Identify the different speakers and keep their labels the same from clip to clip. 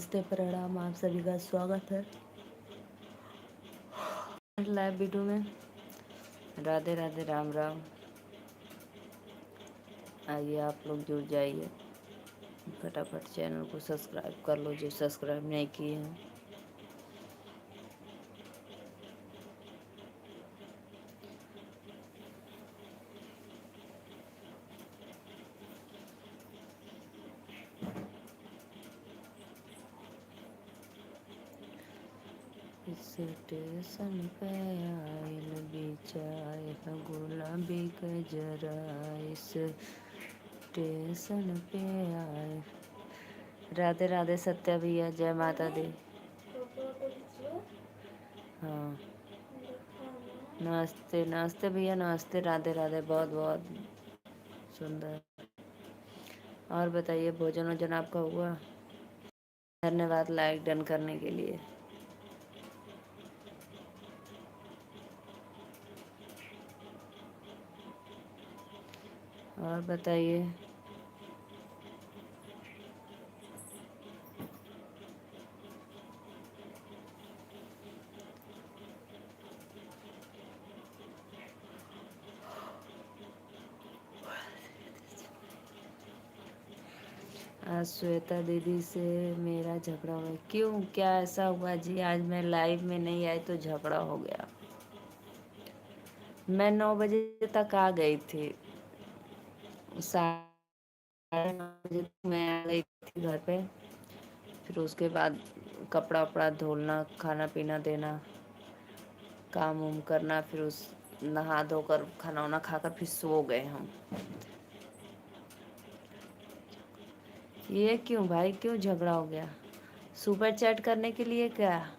Speaker 1: नमस्ते, प्रणाम, आप सभी का स्वागत है लाइव वीडियो में। राधे राधे, राम राम। आइए आप लोग जुड़ जाइए, फटाफट चैनल को सब्सक्राइब कर लो जो सब्सक्राइब नहीं किए हैं। स्टेशन पे आयल बिछाए गुलाबी गजरा, स्टेशन पे आए। राधे राधे सत्या भैया, जय माता दी। हाँ, नमस्ते नमस्ते भैया, नमस्ते, राधे राधे, बहुत बहुत सुंदर। और बताइए, भोजन वोजन आपका हुआ? धन्यवाद लाइक डन करने के लिए। और बताइए, आज श्वेता दीदी से मेरा झगड़ा हुआ। क्यों, क्या ऐसा हुआ जी? आज मैं लाइव में नहीं आई तो झगड़ा हो गया। मैं 9 बजे तक आ गई थी, 9:30 तक मैं आ गई थी घर पे। फिर उसके बाद कपड़ा वपड़ा धोना, खाना पीना देना, काम उम करना, फिर उस नहा धोकर खाना वाना खाकर फिर सो गए हम। ये क्यों भाई, क्यों झगड़ा हो गया? सुपर चैट करने के लिए क्या?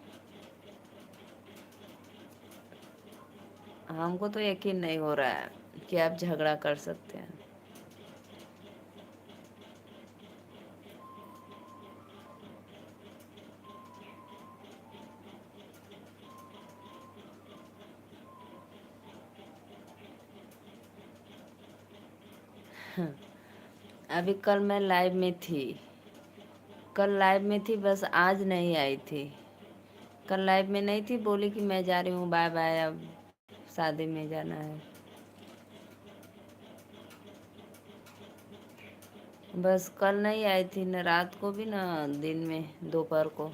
Speaker 1: हमको तो यकीन नहीं हो रहा है कि आप झगड़ा कर सकते हैं। अभी कल मैं लाइव में थी, कल लाइव में थी, बस आज नहीं आई थी। कल लाइव में नहीं थी, बोली कि मैं जा रही हूँ, बाय बाय, अब शादी में जाना है। बस कल नहीं आई थी, न रात को भी न दिन में, दोपहर को।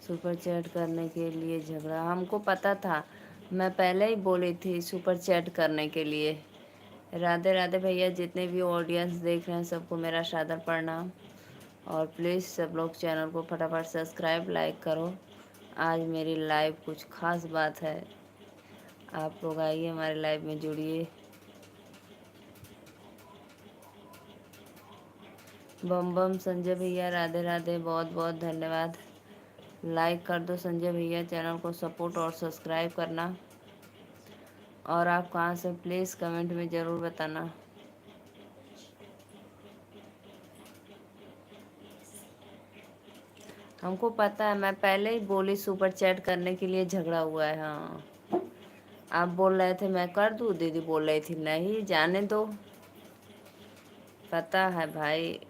Speaker 1: सुपर चैट करने के लिए झगड़ा, हमको पता था, मैं पहले ही बोली थी सुपर चैट करने के लिए। राधे राधे भैया, जितने भी ऑडियंस देख रहे हैं सबको मेरा सादर प्रणाम। और प्लीज़ सब लोग चैनल को फटाफट सब्सक्राइब लाइक करो। आज मेरी लाइव कुछ खास बात है, आप लोग आइए हमारे लाइव में जुड़िए। बम बम संजय भैया, राधे राधे, बहुत बहुत धन्यवाद। लाइक कर दो संजय भैया, चैनल को सपोर्ट और सब्सक्राइब करना। और आप कहाँ से, प्लीज़ कमेंट में ज़रूर बताना। हमको पता है, मैं पहले ही बोली सुपर चैट करने के लिए झगड़ा हुआ है। हाँ, आप बोल रहे थे मैं कर दूँ, दीदी बोल रही थी नहीं, जाने दो। पता है भाई।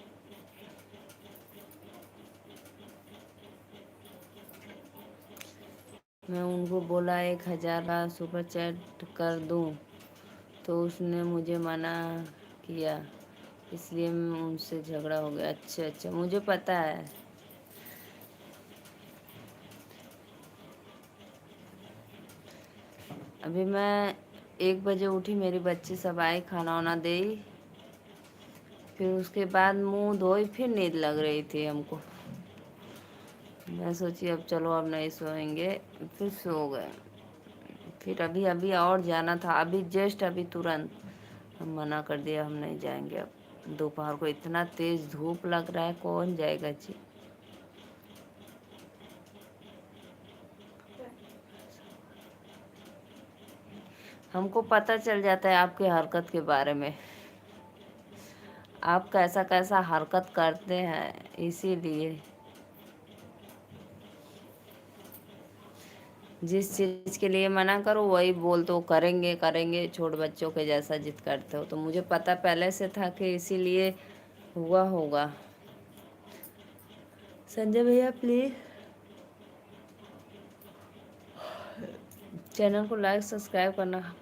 Speaker 1: मैं उनको बोला 1,000 का सुपर चैट कर दूँ, तो उसने मुझे मना किया, इसलिए उनसे झगड़ा हो गया। अच्छा अच्छा, मुझे पता है। अभी मैं 1 बजे उठी, मेरी बच्ची सब आई, खाना वाना दे, फिर उसके बाद मुंह धोई, फिर नींद लग रही थी हमको। मैं सोची अब चलो अब नहीं सोएंगे, फिर सो गए। फिर अभी अभी और जाना था, अभी जस्ट अभी तुरंत हम मना कर दिया, हम नहीं जाएंगे अब। दोपहर को इतना तेज़ धूप लग रहा है, कौन जाएगा जी। हमको पता चल जाता है आपके हरकत के बारे में, आप कैसा कैसा हरकत करते हैं, इसीलिए। जिस चीज़ के लिए मना करो वही बोलते हो, करेंगे करेंगे, छोटे बच्चों के जैसा जिद करते हो। तो मुझे पता पहले से था कि इसीलिए हुआ होगा। संजय भैया प्लीज़ चैनल को लाइक सब्सक्राइब करना।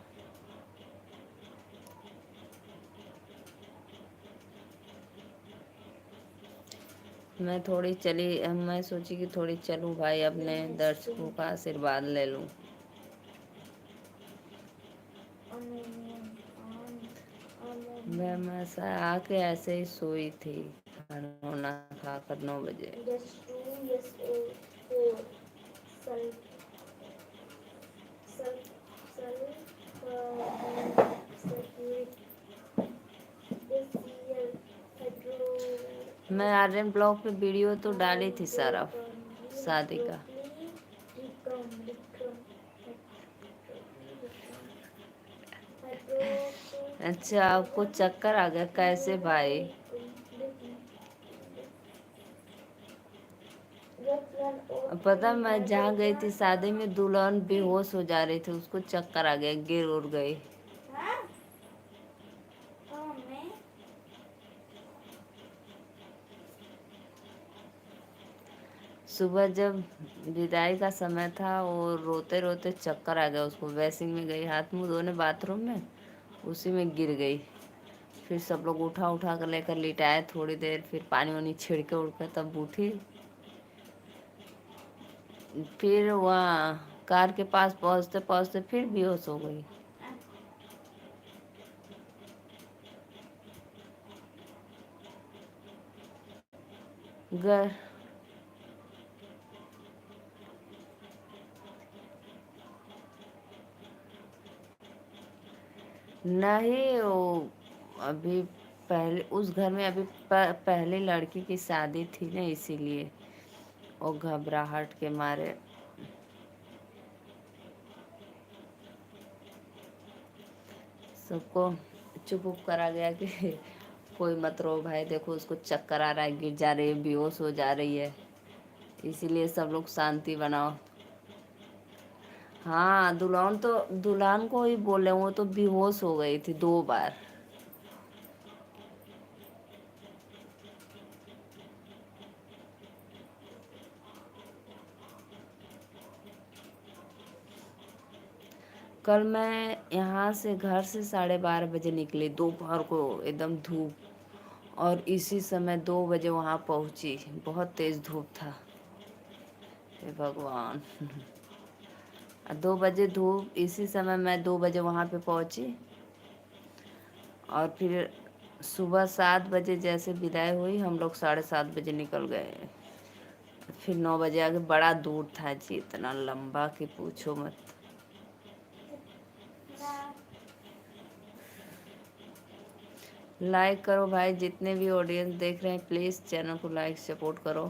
Speaker 1: मैं सोची कि थोड़ी चलूँ भाई, अपने दर्शकों का आशीर्वाद ले लूँ। मैं आके ऐसे ही सोई थी, खाना खाकर 9 बजे। मैं आर्यन ब्लॉग पे वीडियो तो डाली थी सारा शादी का। अच्छा, आपको चक्कर आ गया कैसे भाई? पता मैं जहाँ गई थी शादी में, दुल्हन बेहोश हो जा रही थी, उसको चक्कर आ गया, गिर उड़ गई। सुबह जब विदाई का समय था, वो रोते रोते चक्कर आ गया उसको। वैसिंग में गई हाथ मुंह धोने बाथरूम में, उसी में गिर गई। फिर सब लोग उठा उठा कर लेकर लिटाए थोड़ी देर, फिर पानी वानी छिड़के उड़के तब उठी। फिर वहाँ कार के पास पहुँचते पहुँचते फिर बेहोश हो गई। घर नहीं, वो अभी पहले उस घर में अभी पहले लड़की की शादी थी ना, इसीलिए वो घबराहट के मारे। सबको चुप उप करा गया कि कोई मत रो भाई, देखो उसको चक्कर आ रहा है, गिर जा रही है, बेहोश हो जा रही है, इसीलिए सब लोग शांति बनाओ। हाँ, दुल्हन को ही बोले, वो तो बेहोश हो गई थी 2 बार। कल मैं यहाँ से घर से 12:30 बजे निकली दोपहर को, एकदम धूप, और इसी समय 2 बजे वहाँ पहुँची। बहुत तेज धूप था, हे भगवान। 2 बजे धूप, इसी समय मैं 2 बजे वहाँ पे पहुँची, और फिर सुबह 7 बजे जैसे विदाई हुई, हम लोग 7:30 बजे निकल गए। फिर 9 बजे आगे, बड़ा दूर था जी, इतना लंबा कि पूछो मत। लाइक करो भाई, जितने भी ऑडियंस देख रहे हैं प्लीज़ चैनल को लाइक सपोर्ट करो।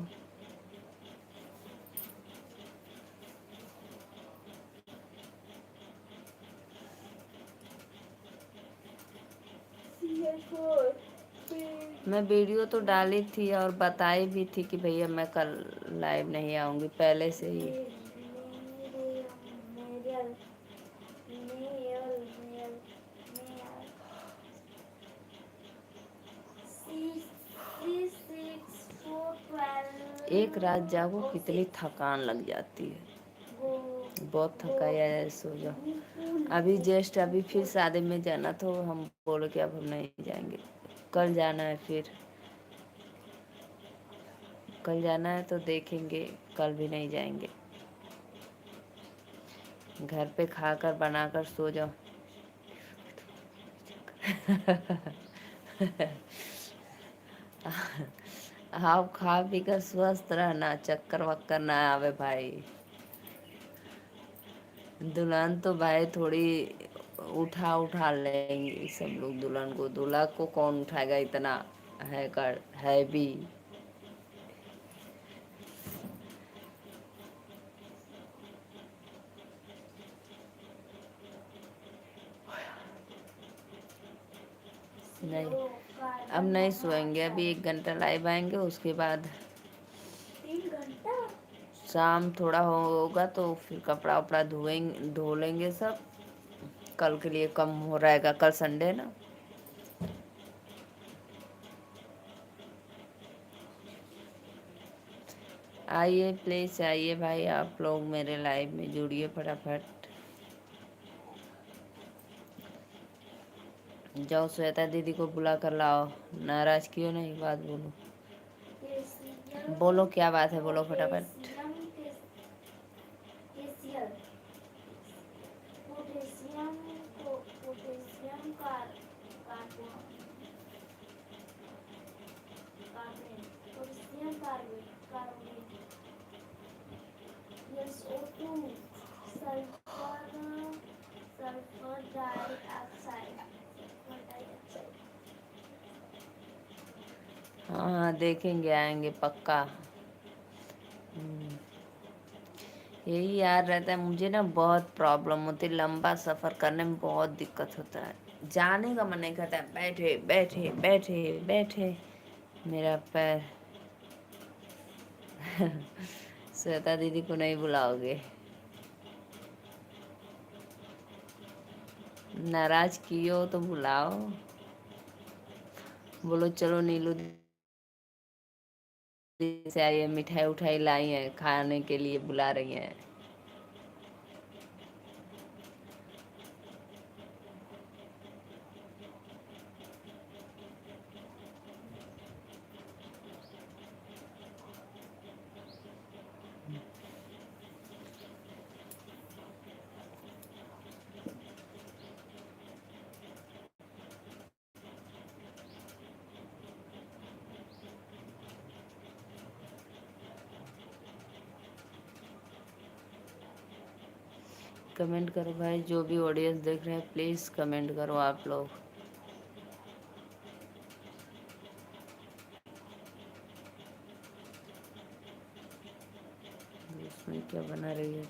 Speaker 1: मैं वीडियो तो डाली थी और बताई भी थी कि भैया मैं कल लाइव नहीं आऊँगी, पहले से ही। एक रात जागो कितनी थकान लग जाती है, बहुत थकाया है, सो जाओ। अभी जस्ट अभी फिर शादी में जाना, तो हम बोले कि अब हम नहीं जाएंगे, कल जाना है। फिर कल जाना है तो देखेंगे, कल भी नहीं जाएंगे। घर पे खाकर बनाकर सो जाओ। आप खा पी कर स्वस्थ रहना, चक्कर वक्कर ना आवे भाई। दुल्हन तो भाई थोड़ी उठा उठा लेंगे सब लोग दुल्हन को, दूल्हा को कौन उठाएगा, इतना है भी। नहीं, अब नहीं सोएंगे, अभी 1 घंटा लाइव आएंगे, उसके बाद शाम थोड़ा होगा तो फिर कपड़ा उपड़ा धो लेंगे सब। कल के लिए कम हो रहेगा, कल संडे ना। आइए प्लीज़ आइए भाई, आप लोग मेरे लाइव में जुड़िए फटाफट। जाओ श्वेता दीदी को बुला कर लाओ, नाराज क्यों नहीं, बात बोलो। बोलो क्या बात है, बोलो फटाफट। हाँ हाँ देखेंगे, आएंगे पक्का। यही याद रहता है मुझे ना, बहुत प्रॉब्लम होती है, लंबा सफ़र करने में बहुत दिक्कत होता है, जाने का मन नहीं करता है, बैठे बैठे बैठे बैठे मेरा पैर। श्वेता दीदी को नहीं बुलाओगे? नाराज किए हो तो बुलाओ। बोलो चलो नीलू दीदी से आई है, मिठाई उठाई लाई है, खाने के लिए बुला रही हैं। कमेंट करो भाई, जो भी ऑडियंस देख रहे हैं प्लीज़ कमेंट करो आप लोग। इसमें क्या बना रही है?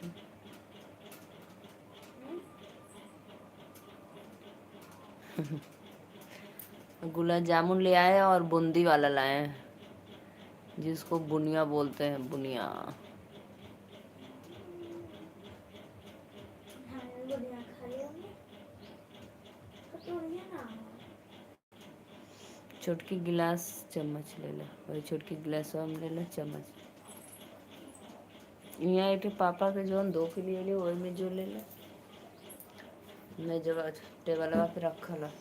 Speaker 1: गुलाब जामुन ले आए और बूंदी वाला लाए हैं, जिसको बुनिया बोलते हैं, बुनिया। छोटकी गिलास चम्मच ले लो, वही छोटकी गिलास में ले लो चम्मच। यहाँ एक पापा के जो 2 के लिए वही में जो ले लो, मैं जगह टेबल पे रखल है।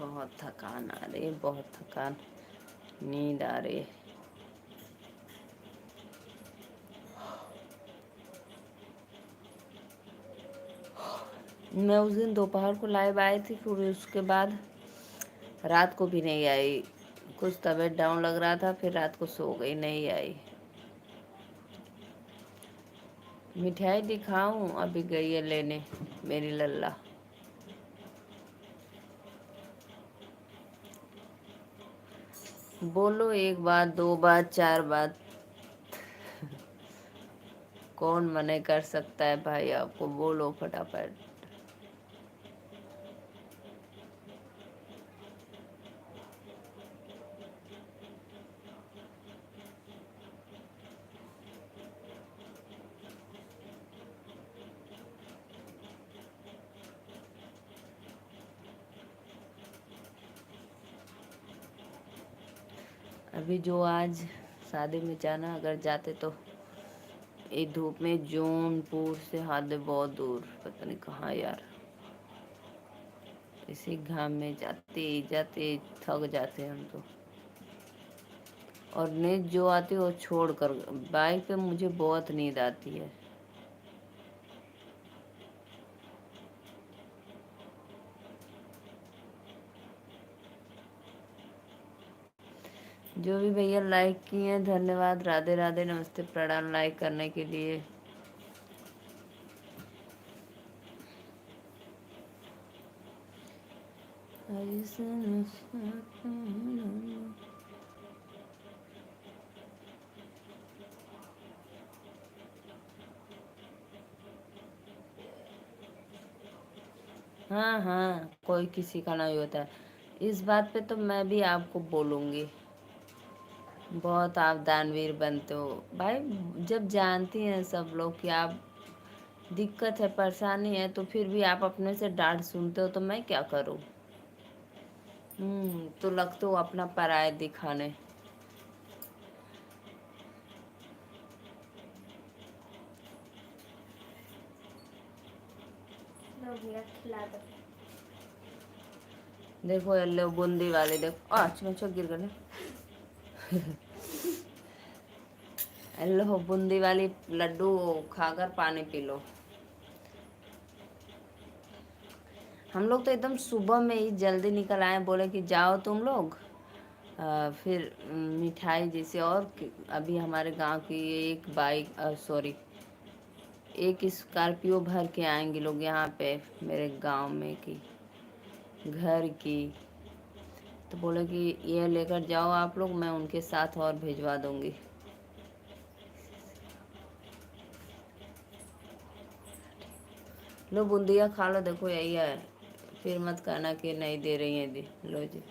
Speaker 1: बहुत थकान आ रही है, बहुत थकान, नींद आ रही है। मैं उस दिन दोपहर को लाइव आई थी, फिर उसके बाद रात को भी नहीं आई, कुछ तबीयत डाउन लग रहा था, फिर रात को सो गई, नहीं आई। मिठाई दिखाऊं? अभी गई है लेने मेरी लल्ला। बोलो 1 बात 2 बात 4 बात, कौन मना कर सकता है भाई आपको, बोलो फटाफट। अभी जो आज शादी में जाना, अगर जाते तो ये धूप में जौनपुर से हाथ बहुत दूर, पता नहीं कहाँ यार, इसी घाम में जाते जाते थक जाते हैं हम तो। और नींद जो आती है वो छोड़ कर, बाइक पे मुझे बहुत नींद आती है। जो भी भैया लाइक किए हैं धन्यवाद, राधे राधे, नमस्ते, प्रणाम लाइक करने के लिए। हाँ हाँ, कोई किसी का नहीं होता है। इस बात पे तो मैं भी आपको बोलूँगी। बहुत आप दानवीर बनते हो भाई। जब जानती हैं सब लोग कि आप दिक्कत है, परेशानी है, तो फिर भी आप अपने से डांट सुनते हो, तो मैं क्या करूँ। तो लगते हो अपना पराया दिखाने। देखो ये लो बूंदी वाली, देखो अच्छा अच्छा गिर गए। लो बूंदी वाली लड्डू खाकर पानी पी लो। हम लोग तो एकदम सुबह में ही जल्दी निकल आए, बोले कि जाओ तुम लोग। फिर मिठाई जैसे और अभी हमारे गांव की एक बाइक, सॉरी, एक स्कॉर्पियो भर के आएंगे लोग यहाँ पे मेरे गांव में की घर की। तो बोले कि ये लेकर जाओ आप लोग, मैं उनके साथ और भिजवा दूंगी। लो बूंदिया खा लो, देखो यही है, फिर मत कहना कि नहीं दे रही है दी। लो जी।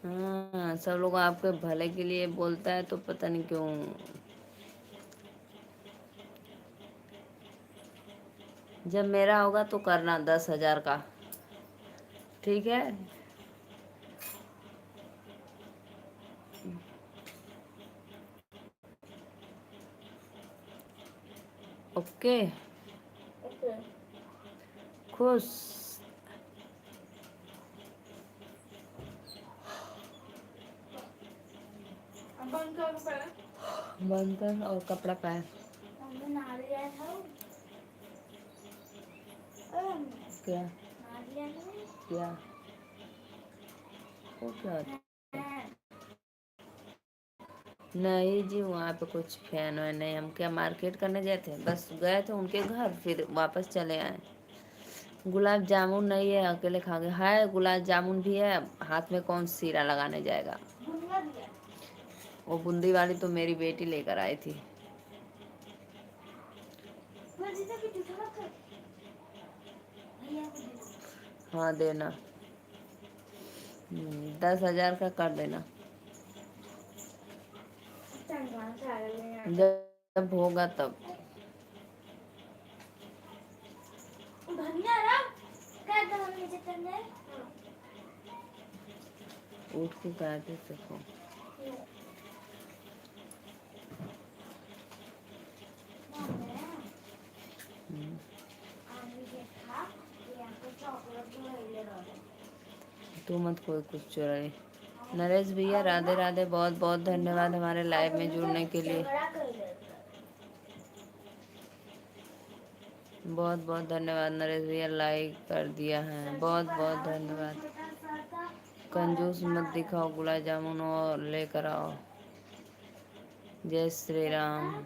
Speaker 1: हाँ, सब लोग आपके भले के लिए बोलता है, तो पता नहीं क्यों। जब मेरा होगा तो करना 10,000 का, ठीक है। ओके। खुश। बंद कर और कपड़ा पहन। क्या क्या वो क्या होता? नहीं जी, वहाँ पे कुछ फैन वैन नहीं। हम क्या मार्केट करने गए थे, बस गए थे उनके घर, फिर वापस चले आए। गुलाब जामुन नहीं है, अकेले खा गए। है गुलाब जामुन भी है, हाथ में कौन सीरा लगाने जाएगा। वो बूंदी वाली तो मेरी बेटी लेकर आई थी। हाँ देना। 10,000 का कर देना, जब होगा तब। उठ के गाते सको। तू मत कोई कुछ चुराए। नरेश भैया राधे राधे, बहुत बहुत धन्यवाद हमारे लाइव में जुड़ने के लिए। बहुत बहुत धन्यवाद नरेश भैया, लाइक कर दिया है, बहुत बहुत धन्यवाद। कंजूस मत दिखाओ, गुलाब जामुन और लेकर आओ। जय श्री राम।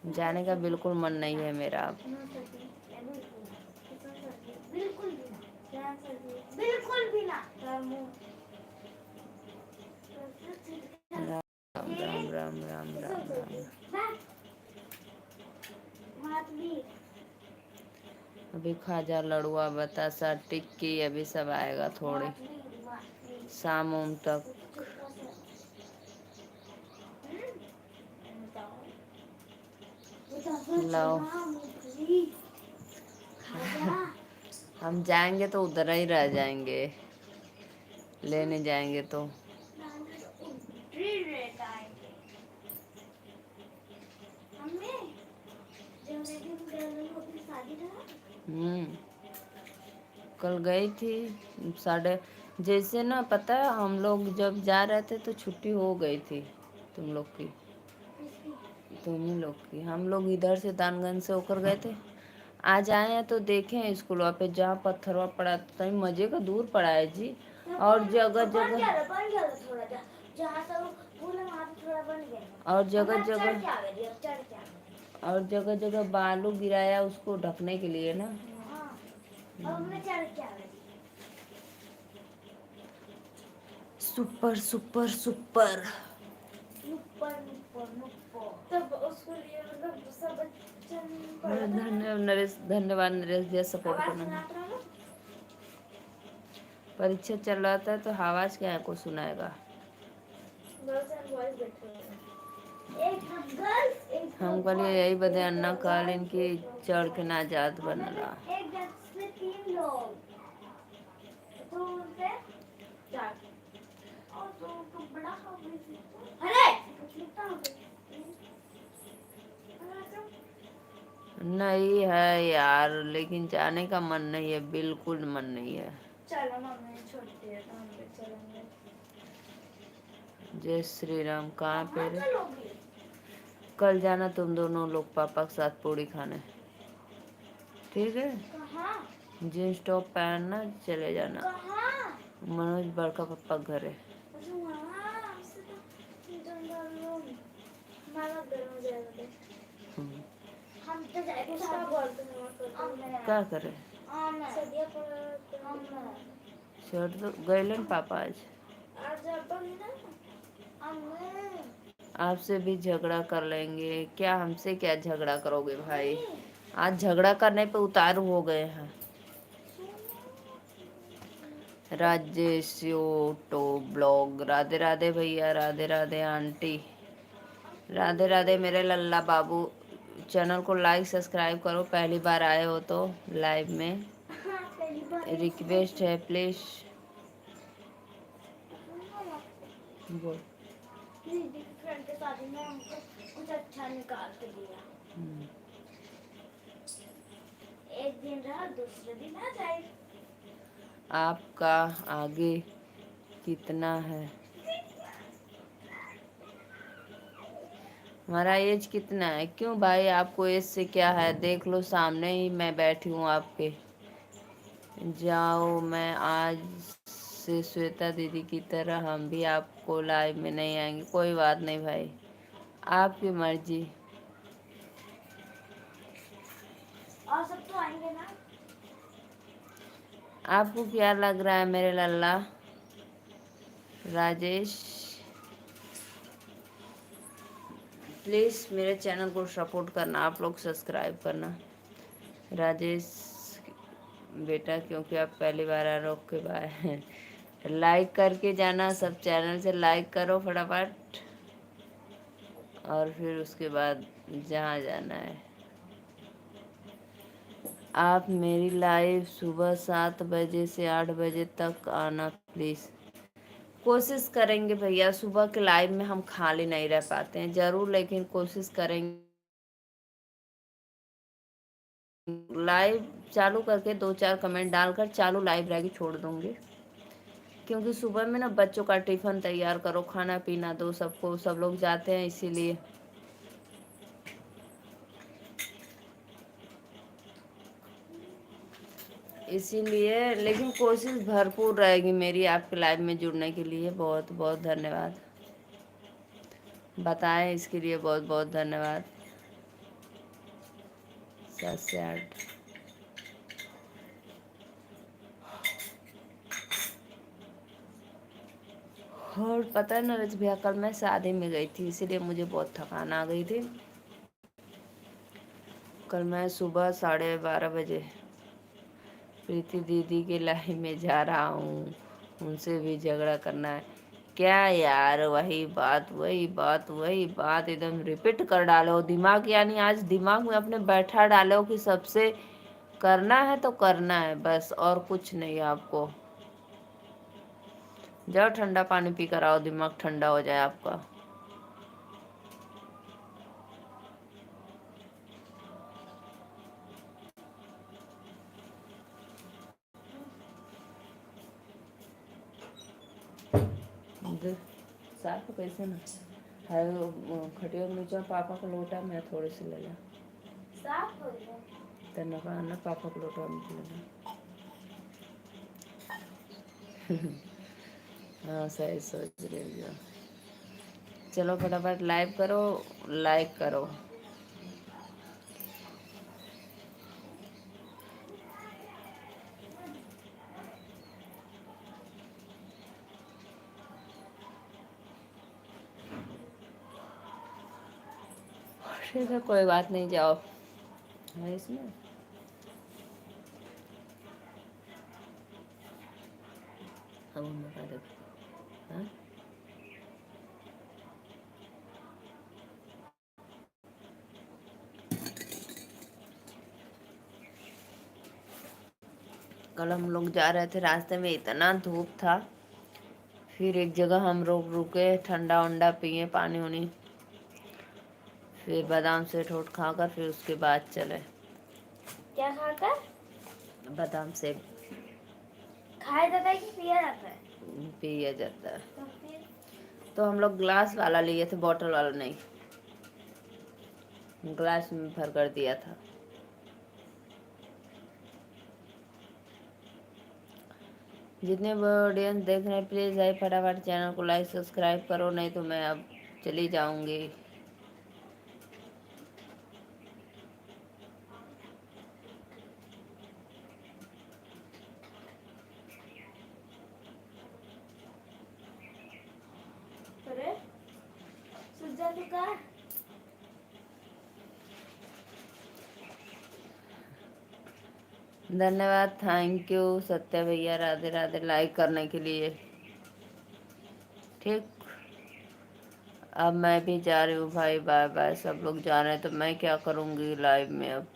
Speaker 1: जाने का बिल्कुल मन नहीं है मेरा अब। राम राम राम राम राम राम। अभी खाजा लड़ुआ बतासा टिक्की अभी सब आएगा थोड़ी शाम उम तक। लाओ। हम जाएंगे तो उधर ही रह जाएंगे, लेने जाएंगे तो। हम्म कल गई थी साढ़े, जैसे ना पता है, हम लोग जब जा रहे थे तो छुट्टी हो गई थी तुम लोग की, तुम ही लोग की। हम लोग इधर से दानगंज से होकर गए थे। आज आए हैं तो देखें स्कूल पे जहाँ पत्थरवा पड़ा था, मजे का दूर पड़ा है जी। और जगह जगह और जगह जगह और जगह जगह बालू गिराया उसको ढकने के लिए ना। Super super super.
Speaker 2: तब उसको लिए मतलब सब
Speaker 1: नरेश, धन्यवाद नरेश भैया सपोर्ट करना। परीक्षा चल रहा था तो आवाज क्या को सुनाएगा। हम कल यही बदे अन्ना कल इनकी चढ़ के ना जात बनला। नहीं है यार, लेकिन जाने का मन नहीं है, बिल्कुल मन नहीं है।
Speaker 2: चलो मम्मी छोटी है तो हम भी चलेंगे।
Speaker 1: जय श्री राम। कहाँ पे रे? कल जाना तुम दोनों लोग पापा के साथ पूड़ी खाने, ठीक है? जींस टॉप पहनना, चले जाना। मनोज बड़का पापा घर है।
Speaker 2: हम तो जाएंगे
Speaker 1: क्या करे? छोड़ दो, गए पापा आज। आपसे भी झगड़ा कर लेंगे क्या? हमसे क्या झगड़ा करोगे भाई? आज झगड़ा करने पे उतारू हो गए हैं। राजेश टो ब्लॉग। राधे राधे भैया, राधे राधे आंटी, राधे राधे मेरे लल्ला बाबू। चैनल को लाइक सब्सक्राइब करो, पहली बार आए हो तो लाइव में रिक्वेस्ट है प्लीज। बोल।
Speaker 2: दीदी की फ्रेंड के शादी में हमको कुछ अच्छा निकाल के दिया। एक दिन रहा, दूसरे दिन आ जाए।
Speaker 1: आपका आगे कितना है? हमारा एज कितना है? क्यों भाई, आपको एज से क्या है? देख लो सामने ही मैं बैठी हूँ आपके। जाओ, मैं आज से श्वेता दीदी की तरह हम भी आपको लाइव में नहीं आएंगे। कोई बात नहीं भाई, आपकी मर्जी।
Speaker 2: और सब तो आएंगे ना?
Speaker 1: आपको क्या लग रहा है मेरे लल्ला? राजेश प्लीज़ मेरे चैनल को सपोर्ट करना, आप लोग सब्सक्राइब करना। राजेश बेटा, क्योंकि आप पहली बार आ रहे हो के बाद लाइक करके जाना, सब चैनल से लाइक करो फटाफट, और फिर उसके बाद जहाँ जाना है। आप मेरी लाइव सुबह 7 बजे से 8 बजे तक आना प्लीज़। कोशिश करेंगे भैया, सुबह के लाइव में हम खाली नहीं रह पाते हैं ज़रूर, लेकिन कोशिश करेंगे। लाइव चालू करके 2-4 कमेंट डालकर चालू लाइव रहेगी, छोड़ दूंगी। क्योंकि सुबह में ना बच्चों का टिफ़िन तैयार करो, खाना पीना दो सबको, सब लोग जाते हैं इसीलिए। लेकिन कोशिश भरपूर रहेगी मेरी आपके लाइव में जुड़ने के लिए। बहुत बहुत धन्यवाद, बताएं इसके लिए बहुत बहुत धन्यवाद। 7 से 8। और पता है नरेश भैया, कल मैं शादी में गई थी, इसीलिए मुझे बहुत थकान आ गई थी। कल मैं सुबह 12:30 बजे प्रीति दीदी के लाइव में जा रहा हूँ, उनसे भी झगड़ा करना है क्या यार? वही बात वही बात वही बात एकदम रिपीट कर डालो दिमाग, यानी आज दिमाग में अपने बैठा डालो कि सबसे करना है तो करना है बस, और कुछ नहीं आपको। जाओ ठंडा पानी पी कर आओ, दिमाग ठंडा हो जाए आपका। साफ कैसे ना है खटिया के नीचे पापा का लोटा मैं थोड़ी सी ले ला
Speaker 2: साफ हो गया।
Speaker 1: तेना का ना पापा का लोटा में ले ला। हाँ सही सोच रही हो। चलो फटाफट लाइव करो, लाइक करो। ठीक है, कोई बात नहीं, जाओ। है इसमें अब हम बता देते। हाँ, कल हम लोग जा रहे थे, रास्ते में इतना धूप था, फिर एक जगह हम लोग रुके, ठंडा वंडा पिए, पानी वानी, फिर बादाम से ठोट खाकर फिर उसके बाद चले।
Speaker 2: क्या खाकर?
Speaker 1: बादाम से
Speaker 2: खाया जाता है कि पिया जाता है?
Speaker 1: पिया जाता है।
Speaker 2: तो फिर
Speaker 1: तो हम लोग ग्लास वाला लिए थे, बॉटल वाला नहीं, ग्लास में भर कर दिया था। जितने भी ऑडियंस देख रहे हैं प्लीज़ आइए फटाफट चैनल को लाइक सब्सक्राइब करो, नहीं तो मैं अब चली जाऊंगी।
Speaker 2: अरे सुजा तू का
Speaker 1: धन्यवाद, थैंक यू सत्या भैया, राधे राधे लाइक करने के लिए। ठीक, अब मैं भी जा रही हूँ भाई, बाय बाय। सब लोग जा रहे हैं तो मैं क्या करूँगी लाइव में अब।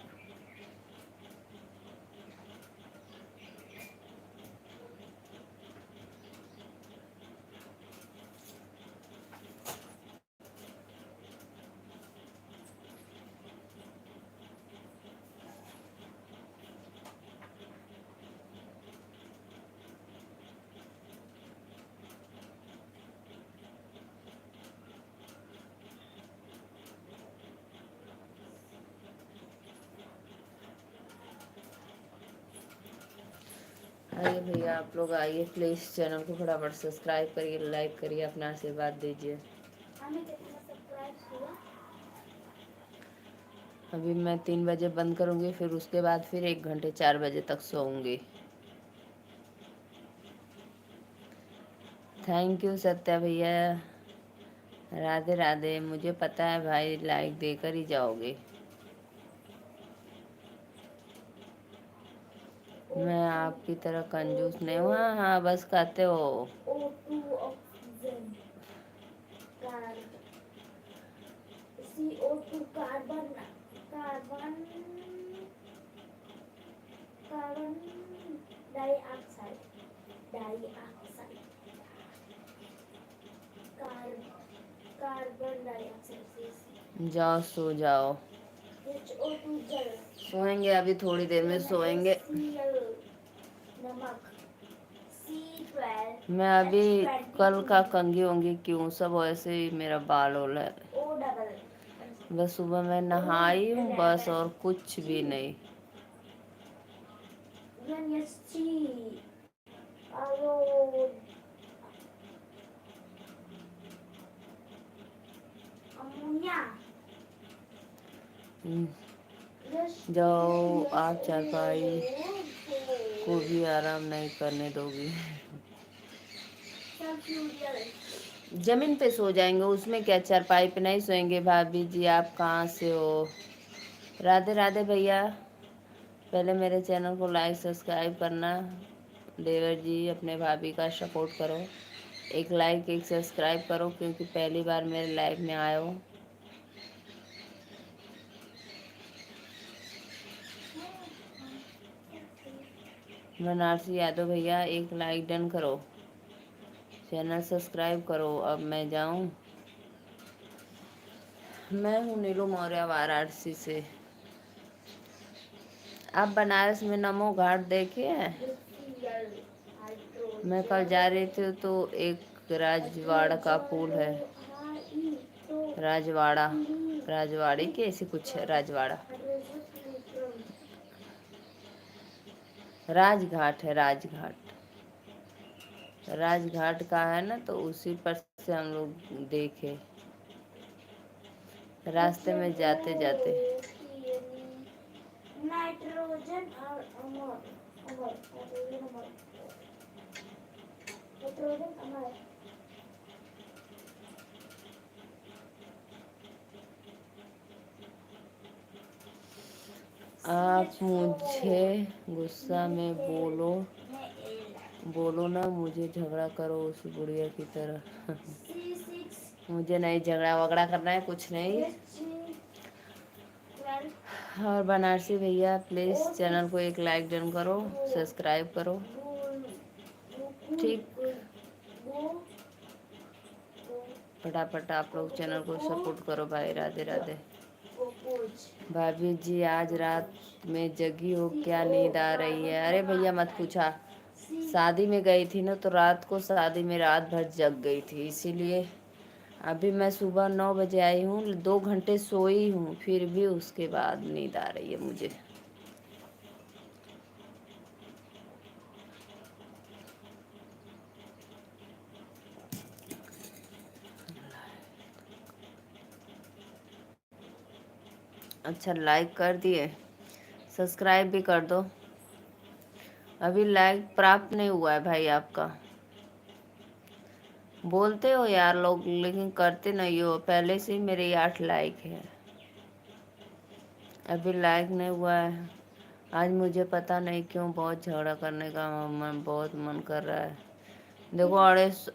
Speaker 1: आइए भैया, आप लोग आइए प्लीज़, चैनल को फटाफट सब्सक्राइब करिए, लाइक करिए, अपना आशीर्वाद दीजिए।
Speaker 2: हमें कितना सब्सक्राइब हुआ?
Speaker 1: अभी मैं 3 बजे बंद करूँगी, फिर उसके बाद फिर 1 घंटे 4 बजे तक सोऊंगी। थैंक यू सत्या भैया, राधे राधे। मुझे पता है भाई, लाइक देकर ही जाओगे। मैं आपकी तरह कंजूस नहीं हूँ। हाँ हाँ, बस कहते हो।
Speaker 2: O2 oxygen, carbon, CO2 carbon, carbon, carbon dioxide, dioxide, carbon dioxide.
Speaker 1: जाओ सो जाओ,
Speaker 2: HO2 जल,
Speaker 1: सोएंगे अभी थोड़ी देर में सोएंगे।
Speaker 2: NaCl नमक, C12
Speaker 1: मैं अभी कल
Speaker 2: H22
Speaker 1: का कंघी होंगी क्यों, सब वैसे ही मेरा बाल होल है।
Speaker 2: O डबल,
Speaker 1: बस सुबह मैं नहाई हूँ बस, और कुछ भी नहीं।
Speaker 2: NH3 आयोड, ammonia.
Speaker 1: जाओ, आप चारपाई को भी आराम नहीं करने दोगी। जमीन पे सो जाएंगे, उसमें क्या, चारपाई पे नहीं सोएंगे। भाभी जी आप कहाँ से हो? राधे राधे भैया, पहले मेरे चैनल को लाइक सब्सक्राइब करना। देवर जी अपने भाभी का सपोर्ट करो, एक लाइक एक सब्सक्राइब करो, क्योंकि पहली बार मेरे लाइव में आए हो। बनारसी यादव भैया एक लाइक डन करो, चैनल सब्सक्राइब करो। अब मैं जाऊं, मैं हूँ नीलू मौर्य वाराणसी से। आप बनारस में नमो घाट देखे हैं? मैं कल जा रही थी तो एक राजवाड़ा का पुल है, राजवाड़ा, राजवाड़ी के ऐसे कुछ है, राजवाड़ा, राजघाट है, राजघाट, राजघाट का है ना, तो उसी पर से हम लोग देखे रास्ते में जाते जाते।
Speaker 2: नाइट्रोजन और अमर, अमर, नाइट्रोजन अमर, नाइट्रोजन अमर,
Speaker 1: आप मुझे गुस्सा में बोलो
Speaker 2: मैं ए
Speaker 1: बोलो ना, मुझे झगड़ा करो उस बुढ़िया की तरह।
Speaker 2: C6
Speaker 1: मुझे नहीं झगड़ा वगड़ा करना है, कुछ नहीं।
Speaker 2: S12
Speaker 1: और बनारसी भैया प्लीज़
Speaker 2: O6
Speaker 1: चैनल को एक लाइक डन करो, सब्सक्राइब करो, ठीक। फटाफट आप लोग चैनल को सपोर्ट करो भाई। राधे राधे। भाभी जी आज रात में जगी हो क्या, नींद आ रही है? अरे भैया मत पूछा, शादी में गई थी ना, तो रात को शादी में रात भर जग गई थी, इसीलिए अभी मैं सुबह 9 बजे आई हूँ, 2 घंटे सोई हूँ, फिर भी उसके बाद नींद आ रही है मुझे। अच्छा लाइक कर दिए, सब्सक्राइब भी कर दो। अभी लाइक प्राप्त नहीं हुआ है भाई आपका। बोलते हो यार लोग, लेकिन करते नहीं हो। पहले से ही मेरे 8 लाइक है, अभी लाइक नहीं हुआ है। आज मुझे पता नहीं क्यों बहुत झगड़ा करने का बहुत मन कर रहा है। देखो अड़ोस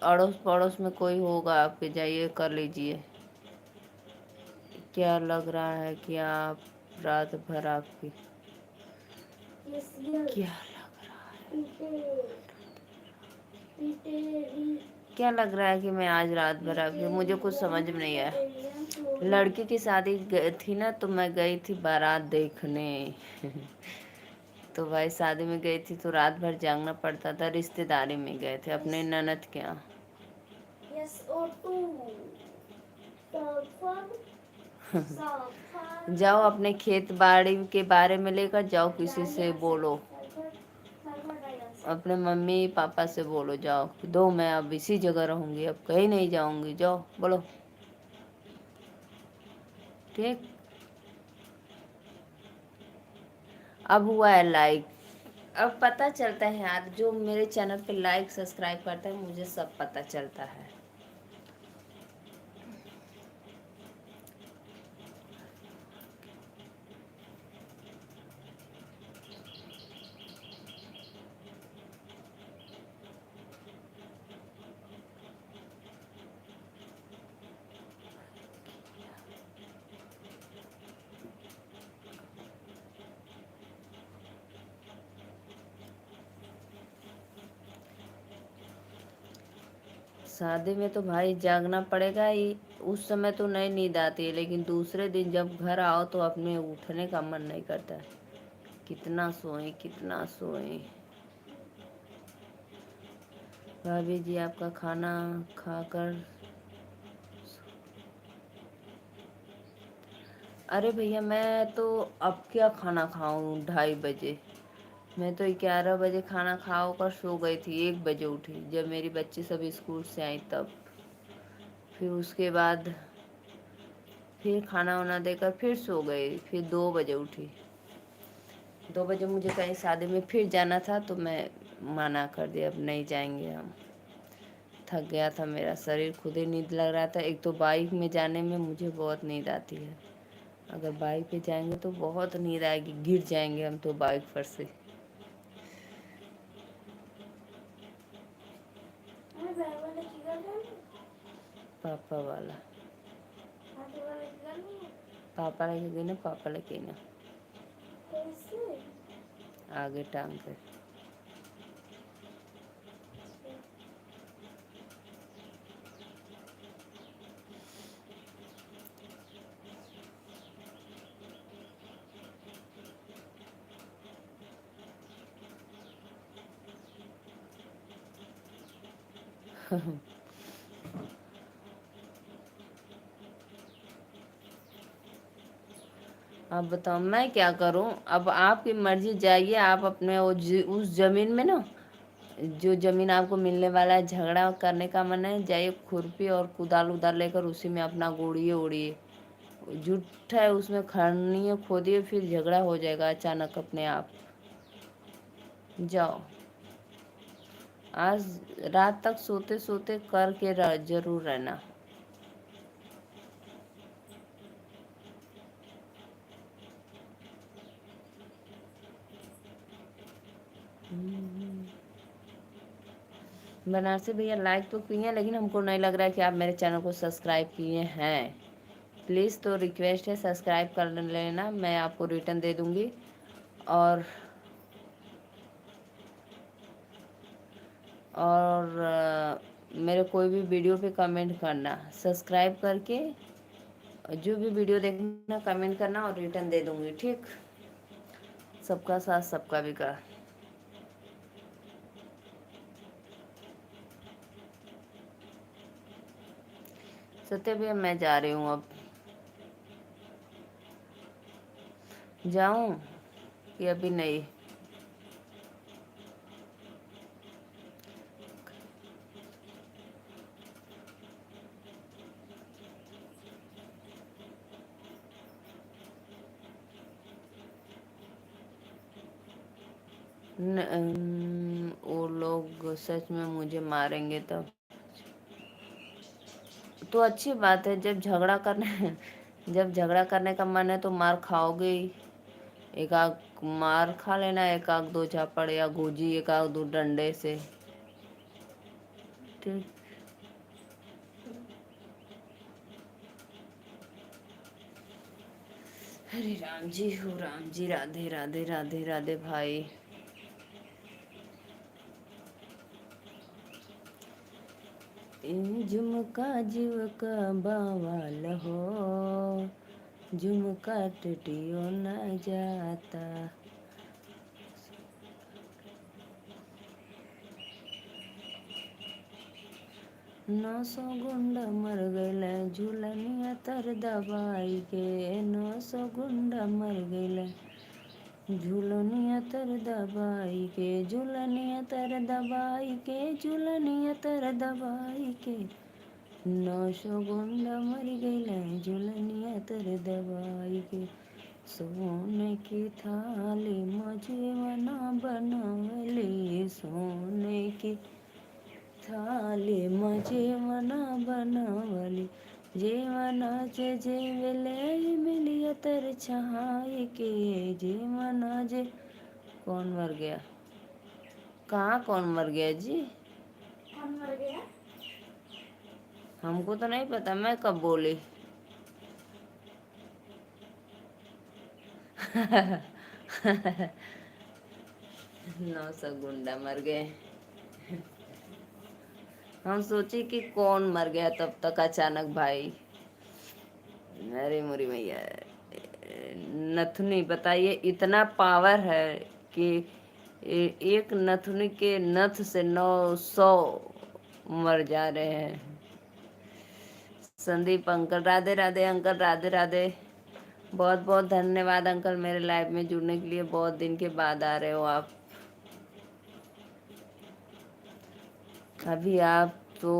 Speaker 1: पड़ोस में कोई होगा आपके, जाइए कर लीजिए। क्या लग रहा है कि आप रात भर आपकी क्या क्या लग रहा है कि मैं आज रात भर आपकी, मुझे कुछ समझ में नहीं आया। लड़की की शादी थी ना, तो मैं गई थी बारात देखने। तो भाई शादी में गई थी तो रात भर जागना पड़ता था। रिश्तेदारी में गए थे अपने ननद के यहाँ। जाओ अपने खेत बाड़ी के बारे में लेकर जाओ, किसी से बोलो, अपने मम्मी पापा से बोलो, जाओ दो, मैं अब इसी जगह रहूंगी, अब कहीं नहीं जाऊंगी, जाओ बोलो, ठीक। अब हुआ है लाइक, अब पता चलता है यार, जो मेरे चैनल पे लाइक सब्सक्राइब करता है मुझे सब पता चलता है। शादी में तो भाई जागना पड़ेगा ही। उस समय तो नहीं नींद आती है, लेकिन दूसरे दिन जब घर आओ तो अपने उठने का मन नहीं करता है। कितना सोए कितना सोए। भाभी जी आपका खाना खाकर, अरे भैया मैं तो अब क्या खाना खाऊं, 2:30 बजे। मैं तो 11 बजे खाना खाओ कर सो गई थी, 1 बजे उठी जब मेरी बच्ची सब स्कूल से आई तब। फिर उसके बाद फिर खाना वाना देकर फिर सो गई, फिर 2 बजे उठी। 2 बजे मुझे कहीं शादी में फिर जाना था, तो मैं मना कर दिया, अब नहीं जाएंगे हम। थक गया था मेरा शरीर, खुद ही नींद लग रहा था। एक तो बाइक में जाने में मुझे बहुत नींद आती है, अगर बाइक पे जाएंगे तो बहुत नींद आएगी, गिर जाएंगे हम तो बाइक पर से। पापा वाला, पापा लेके गई ना, पापा लेके ना आगे टांग के। आप बताओ मैं क्या करूं, अब आपकी मर्जी। जाइए आप अपने उस जमीन में ना, जो जमीन आपको मिलने वाला है, झगड़ा करने का मन है, जाइए खुरपी और कुदाल उदाल लेकर उसी में अपना गोड़िए ओड़िए। झूठा है उसमें खड़निए खोदिए, फिर झगड़ा हो जाएगा अचानक अपने आप। जाओ आज रात तक सोते सोते करके जरूर रहना। बनारसी भैया लाइक तो किए हैं, लेकिन हमको नहीं लग रहा है कि आप मेरे चैनल को सब्सक्राइब किए हैं। प्लीज़ तो रिक्वेस्ट है, सब्सक्राइब कर लेना, मैं आपको रिटर्न दे दूँगी। और मेरे कोई भी वीडियो पे कमेंट करना, सब्सक्राइब करके जो भी वीडियो देखना कमेंट करना और रिटर्न दे दूँगी, ठीक। सबका साथ सबका विकास। सत्य भैया मैं जा रही हूँ, अब जाऊँ कि अभी नहीं? वो लोग सच में मुझे मारेंगे तब तो अच्छी बात है। जब झगड़ा करने का मन है तो मार खाओगे ही। एक आग मार खा लेना, एक आग दो झापड़ या गोजी, एक आग दो डंडे से, ठीक। हरे राम जी, हो राम जी, राधे राधे राधे राधे भाई। झुमका जीव का बावल हो, झुमका टटियो न जाता। 900 गुंडा मर गए झूलनिया तर दबाई के, 900 गुंडा मर गए झूलनिया तर दबाई के, झूलनिया तर दबाई के, झूलनिया तर दबाई के, 900 गुंडा मर गए झूलनिया तर दबाई के। सोने की थाली मुझे बना बनवली, सोने की थाली मुझे मना बनवली, जेवनाचे जेवले मिलिया तर छहाई के, जेवनाचे। कौन मर गया? कहाँ कौन मर गया जी?
Speaker 2: कौन मर गया?
Speaker 1: हमको तो नहीं पता, मैं कब बोली? 900 गुंडा मर गए। हम सोचे कि कौन मर गया तब तक अचानक भाई। अरे मोरी मैया, नथुनी बताइए, इतना पावर है कि एक नथुनी के नथ से 900 मर जा रहे हैं। संदीप अंकल राधे राधे, अंकल राधे राधे, बहुत बहुत धन्यवाद अंकल मेरे लाइव में जुड़ने के लिए। बहुत दिन के बाद आ रहे हो आप। अभी आप तो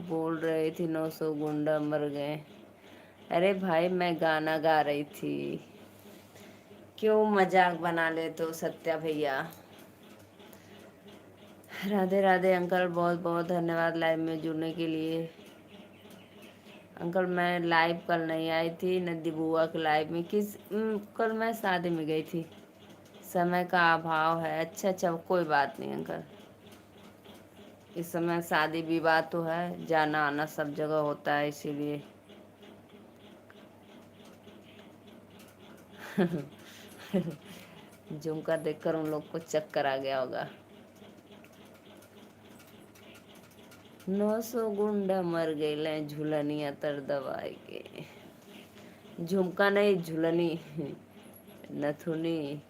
Speaker 1: बोल रहे थे 900 गुंडा मर गए। अरे भाई मैं गाना गा रही थी, क्यों मजाक बना लेते हो सत्या भैया। राधे राधे अंकल, बहुत बहुत धन्यवाद लाइव में जुड़ने के लिए। अंकल मैं लाइव कल नहीं आई थी, नदी बुआ के लाइव में। कल मैं शादी में गई थी, समय का अभाव है। अच्छा अच्छा, कोई बात नहीं अंकल, इस समय शादी विवाह तो है, जाना आना सब जगह होता है, इसीलिए। झुमका देखकर उन लोग को चक्कर आ गया होगा। 900 गुंडा मर गए झूलनिया तर दबाई के। झुमका नहीं, झूलनी, नथुनी।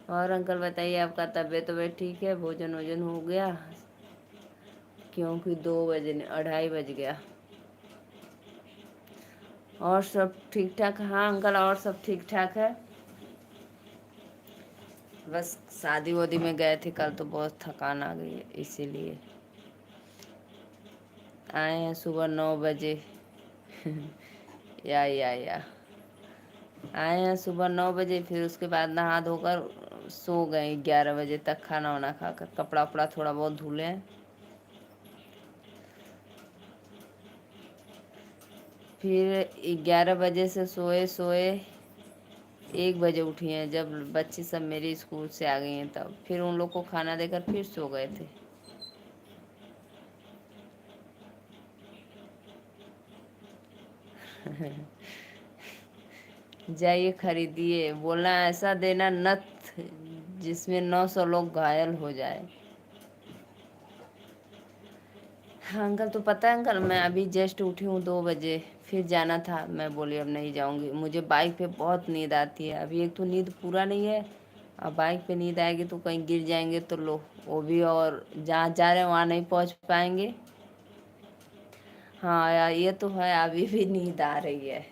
Speaker 1: और अंकल बताइए, आपका तबीयत वबीयत ठीक है? भोजन वोजन हो गया? क्योंकि 2 बजे 2:30 बज गया। और सब ठीक ठाक? हाँ अंकल, और सब ठीक ठाक है। बस शादी वादी में गए थे कल, तो बहुत थकान आ गई है, इसीलिए आए हैं सुबह 9 बजे। या आए हैं सुबह 9 बजे, फिर उसके बाद नहा धोकर सो गए 11 बजे तक, खाना वाना खाकर। कपड़ा उपड़ा थोड़ा बहुत धुले हैं। फिर 11 बजे से सोए सोए 1 बजे उठी हैं, जब बच्चे सब मेरे स्कूल से आ गई हैं तब। फिर उन लोग को खाना देकर फिर सो गए थे। जाइए खरीदिए, बोलना ऐसा देना नथ जिसमें 900 लोग घायल हो जाए। हाँ अंकल, तो पता है अंकल, मैं अभी जस्ट उठी हूँ 2 बजे। फिर जाना था, मैं बोली अब नहीं जाऊँगी, मुझे बाइक पे बहुत नींद आती है। अभी एक तो नींद पूरा नहीं है, अब बाइक पे नींद आएगी तो कहीं गिर जाएंगे तो लो, वो भी, और जहाँ जा रहे हैं वहाँ नहीं पहुँच पाएंगे। हाँ यार ये तो है, अभी भी नींद आ रही है,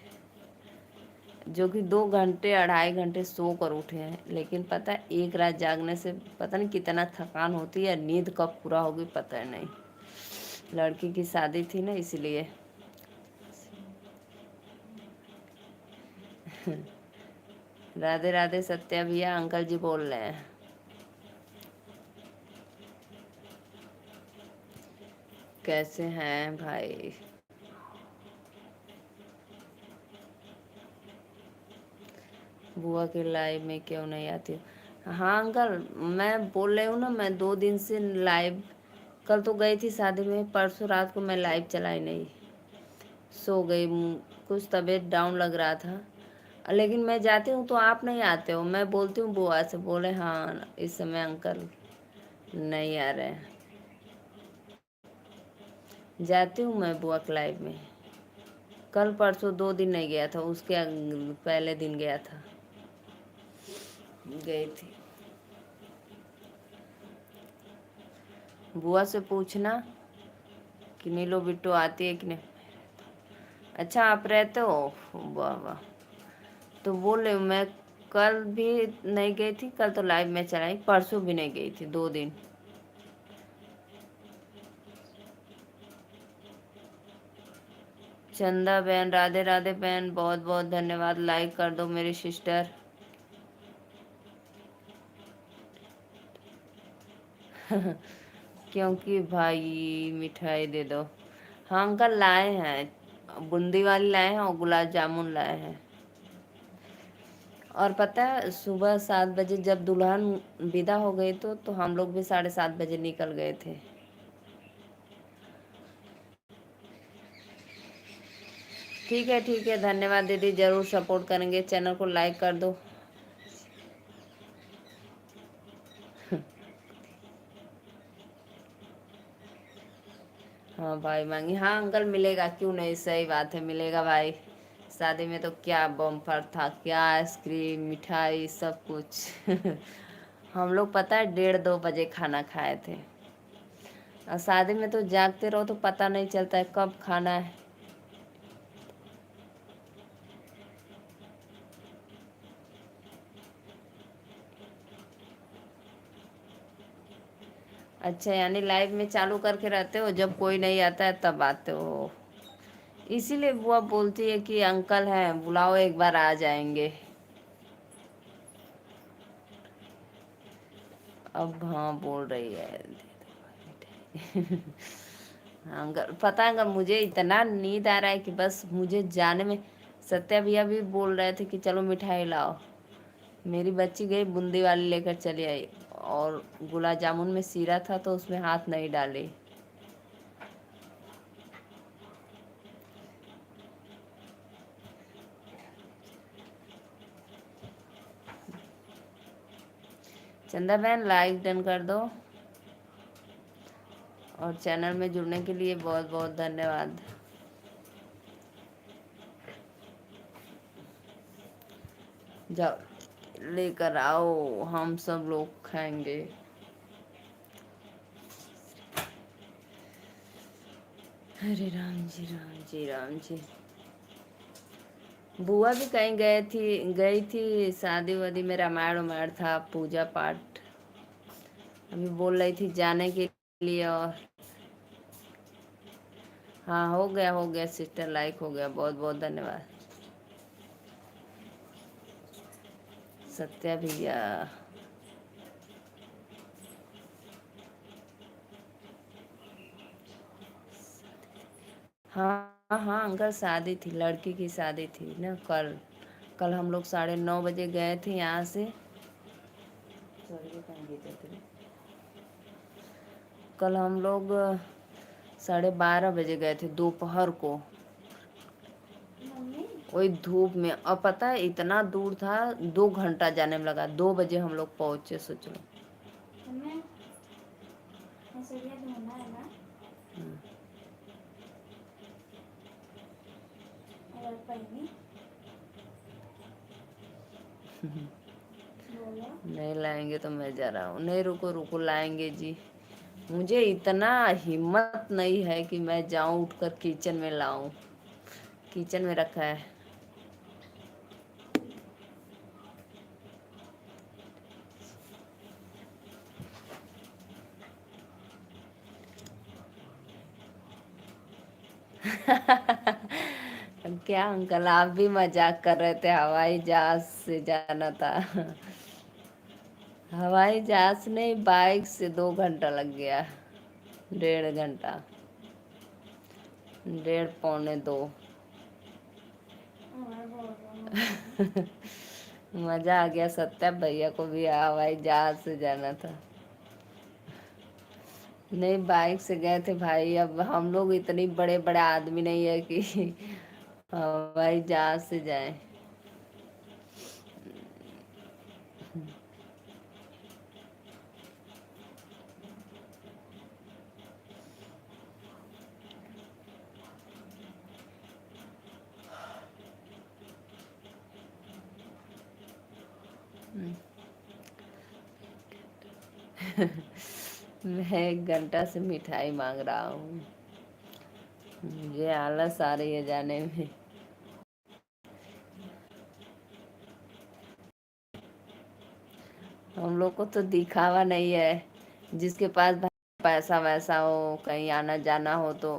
Speaker 1: जो कि 2 घंटे 2.5 घंटे सो कर उठे हैं। लेकिन पता है एक रात जागने से पता नहीं कितना थकान होती है, नींद कब पूरा होगी पता है नहीं। लड़की की शादी थी ना इसलिए। राधे राधे सत्या भैया, अंकल जी बोल रहे हैं। कैसे हैं भाई? बुआ के लाइव में क्यों नहीं आती हो? हाँ अंकल, मैं बोल रही हूँ ना, मैं 2 दिन से लाइव, कल तो गई थी शादी में, परसों रात को मैं लाइव चलाई नहीं, सो गई। कुछ तबीयत डाउन लग रहा था। लेकिन मैं जाती हूँ तो आप नहीं आते हो। मैं बोलती हूँ बुआ से, बोले हाँ इस समय अंकल नहीं आ रहे हैं। जाती हूँ मैं बुआ के लाइव में। कल परसों 2 दिन नहीं गया था, उसके पहले दिन गया था, गई थी। बुआ से पूछना कि नीलो बिट्टू आती है कि नहीं। अच्छा आप रहते हो? वाह वाह। तो बोल रही हूँ मैं, कल भी नहीं गई थी, कल तो लाइव में चलाई, परसों भी नहीं गई थी, 2 दिन। चंदा बहन, राधे राधे बहन, बहुत बहुत धन्यवाद, लाइक कर दो मेरी सिस्टर। क्योंकि भाई मिठाई दे दो। हाँ अंकल लाए हैं, बूंदी वाली लाए हैं और गुलाब जामुन लाए हैं। और पता है सुबह 7 बजे जब दुल्हन विदा हो गई तो हम लोग भी 7:30 बजे निकल गए थे। ठीक है, धन्यवाद दीदी, ज़रूर सपोर्ट करेंगे, चैनल को लाइक कर दो। हाँ भाई मांगी, हाँ अंकल मिलेगा, क्यों नहीं, सही बात है, मिलेगा भाई। शादी में तो क्या बम्पर था, क्या आइसक्रीम मिठाई सब कुछ। हम लोग पता है 1:30-2 बजे खाना खाए थे। और शादी में तो जागते रहो तो पता नहीं चलता है कब खाना है। अच्छा यानी लाइव में चालू करके रहते हो, जब कोई नहीं आता है तब आते हो। इसीलिए बुआ बोलती है कि अंकल हैं बुलाओ, एक बार आ जाएंगे। अब हाँ बोल रही है। हाँ अंकल, पता है अंकल, मुझे इतना नींद आ रहा है कि बस मुझे जाने में। सत्या भैया भी बोल रहे थे कि चलो मिठाई लाओ। मेरी बच्ची गई बूंदी वाली लेकर चली आई, और गुलाब जामुन में सीरा था तो उसमें हाथ नहीं डाली। चंदा बहन लाइक डन कर दो, और चैनल में जुड़ने के लिए बहुत बहुत धन्यवाद। जाओ लेकर आओ, हम सब लोग खाएंगे। हरे राम जी राम जी राम जी। बुआ भी कहीं गई थी शादी वादी में, रामायण वामायण था, पूजा पाठ। अभी बोल रही थी जाने के लिए। और हाँ हो गया सिस्टर, लाइक हो गया, बहुत बहुत धन्यवाद सत्या भैया। हाँ हाँ अंकल, शादी थी, लड़की की शादी थी ना कल, कल हम लोग 9:30 बजे गए थे यहाँ से। कल हम लोग 12:30 बजे गए थे दोपहर को,
Speaker 2: मम्मी
Speaker 1: वही धूप में। और पता है इतना दूर था, 2 घंटा जाने में लगा। 2 बजे हम लोग पहुँचे, सोच लो।
Speaker 2: हमें ऐसे ये धोना है ना, और पहनी बोलो।
Speaker 1: नहीं लाएंगे तो मैं जा रहा हूँ। नहीं, रुको रुको, लाएंगे जी। मुझे इतना हिम्मत नहीं है कि मैं जाऊं उठकर किचन में लाऊं। किचन में रखा है। क्या अंकल, आप भी मजाक कर रहे थे? हवाई जहाज से जाना था। हवाई जहाज नहीं, बाइक से 2 घंटा लग गया। 1.5 घंटा, 1.5 पौने 2।
Speaker 2: मैं बोल रहा हूँ
Speaker 1: मजा आ गया। सत्या भैया को भी हवाई जहाज से जाना था। नहीं, बाइक से गए थे भाई। अब हम लोग इतनी बड़े बड़े आदमी नहीं है कि हवाई जहाज से जाएं। मैं 1 घंटा से मिठाई मांग रहा हूँ। मुझे आलस आ रही है जाने में। हम लोग को तो दिखावा नहीं है। जिसके पास पैसा वैसा हो, कहीं आना जाना हो तो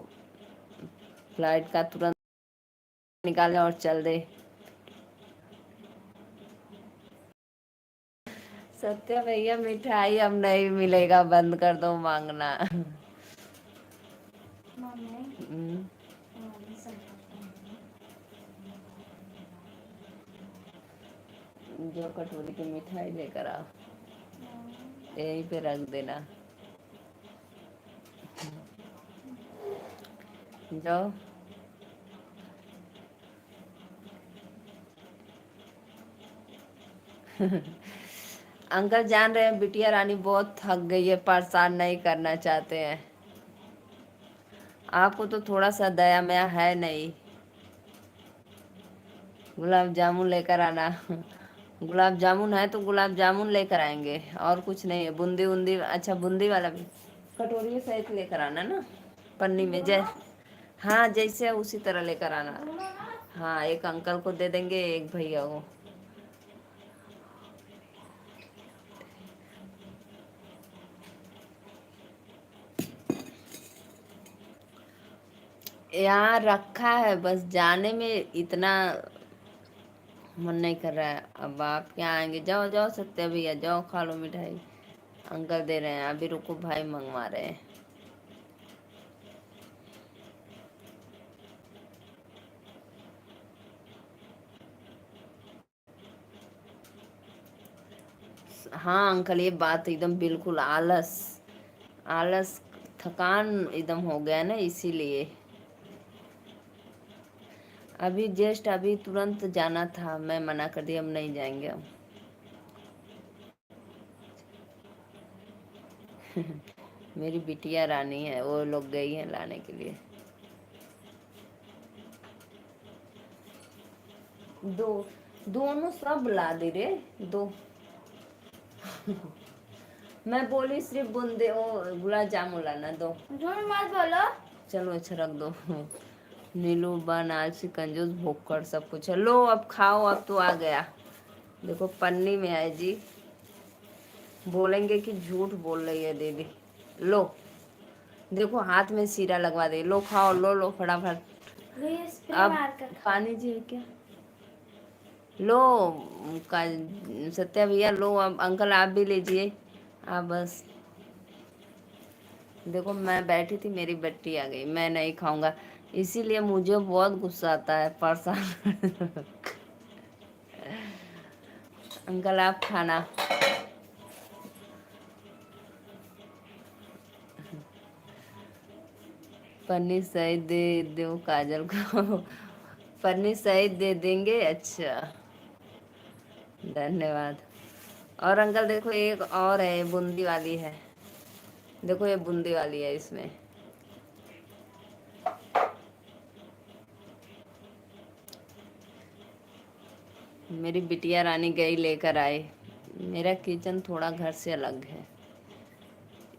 Speaker 1: फ्लाइट का तुरंत निकाले और चल दे। सत्या भैया, मिठाई अब नहीं मिलेगा, बंद कर दो मांगना।
Speaker 2: मम्मी
Speaker 1: हम्म,
Speaker 2: मम्मी सब
Speaker 1: जो कटोरी की मिठाई लेकर आओ, यहीं पे रख देना। जाओ। अंकल जान रहे हैं बिटिया रानी बहुत थक गई है, परेशान नहीं करना चाहते हैं। आपको तो थोड़ा सा दया मया है नहीं। गुलाब जामुन लेकर आना। गुलाब जामुन है तो गुलाब जामुन लेकर आएंगे, और कुछ नहीं है। बूंदी बूंदी, अच्छा बूंदी वाला भी कटोरी में सहित लेकर आना ना, पन्नी में। हाँ, जैसे है उसी तरह लेकर आना। हाँ, एक अंकल को दे देंगे, एक भैया को। यहाँ रखा है, बस जाने में इतना मन नहीं कर रहा है। अब आप क्या आएंगे? जाओ जाओ सत्या भैया, जाओ खा लो मिठाई। अंकल दे रहे हैं, अभी रुको, भाई मंगवा रहे हैं। हाँ अंकल, ये बात एकदम बिल्कुल। आलस आलस, थकान एकदम हो गया ना, इसीलिए। अभी जस्ट अभी तुरंत जाना था, मैं मना कर दिया, हम नहीं जाएंगे हम। मेरी बिटिया रानी है, वो लोग गई हैं लाने के लिए। दोनों सब ला दे रे, दो। मैं बोली सिर्फ बूंदे वो गुलाब जामुन लाना, दो।
Speaker 2: झूठ मत बोलो।
Speaker 1: चलो अच्छा, रख दो। नीलू बन आलसी कंजूस भोक्कड़ सब कुछ है। लो अब खाओ, अब तो आ गया। देखो पन्नी में है जी। बोलेंगे कि झूठ बोल रही है दीदी। लो देखो, हाथ में सीरा लगवा दे। लो खाओ, लो लो फटाफट।
Speaker 2: ये स्प्रे
Speaker 1: अब
Speaker 2: मार कर खा।
Speaker 1: पानी जी है क्या? लो का सत्या भैया, लो। अब अंकल आप भी लीजिए। आप बस देखो, मैं बैठी थी, मेरी बेटी आ गई, मैं नहीं खाऊंगा। इसीलिए मुझे बहुत गुस्सा आता है, परेशान। अंकल आप खाना। पन्नी सही दे दो काजल को। पन्नी सही दे देंगे। अच्छा, धन्यवाद। और अंकल देखो एक और है, ये बूंदी वाली है। देखो ये बूंदी वाली है इसमें। मेरी बिटिया रानी गई लेकर आए। मेरा किचन थोड़ा घर से अलग है,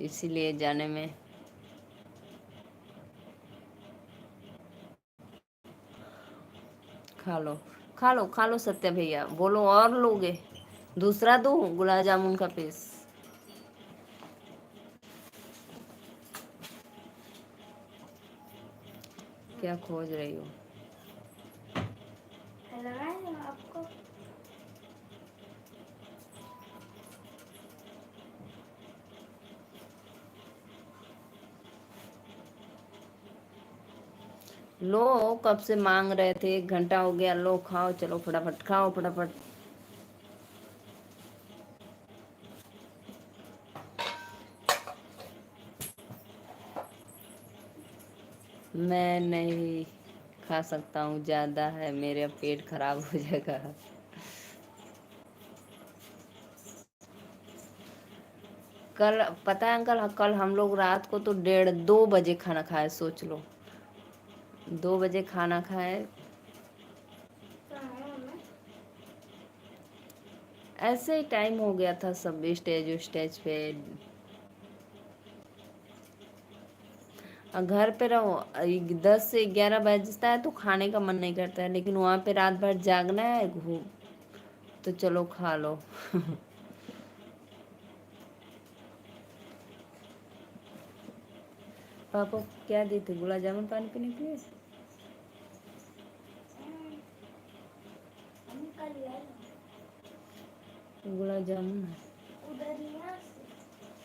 Speaker 1: इसीलिए जाने में। खा लो खा लो खा लो सत्या भैया, बोलो और लोगे? दूसरा दो गुलाब जामुन का पीस। क्या खोज रही हो?
Speaker 2: लगाए ना आपको।
Speaker 1: लो, कब से मांग रहे थे, 1 घंटा हो गया। लो खाओ, चलो फटाफट खाओ फटाफट। मैं नहीं खा सकता हूँ, ज़्यादा है, मेरा पेट खराब हो जाएगा। कल पता है अंकल, कल हम लोग रात को तो 1:30-2 बजे खाना खाए, सोच लो। 2 बजे खाना खाए। ऐसे ही टाइम हो गया था, सब स्टेज पे। और घर पे रहो 10 से 11 बजता है तो खाने का मन नहीं करता है, लेकिन वहाँ पे रात भर जागना है, घूम तो चलो खा लो। पापा क्या दी थी? गुलाब जामुन पानी पीने के लिए। गुलाब जामुन है।
Speaker 2: उधर ही है।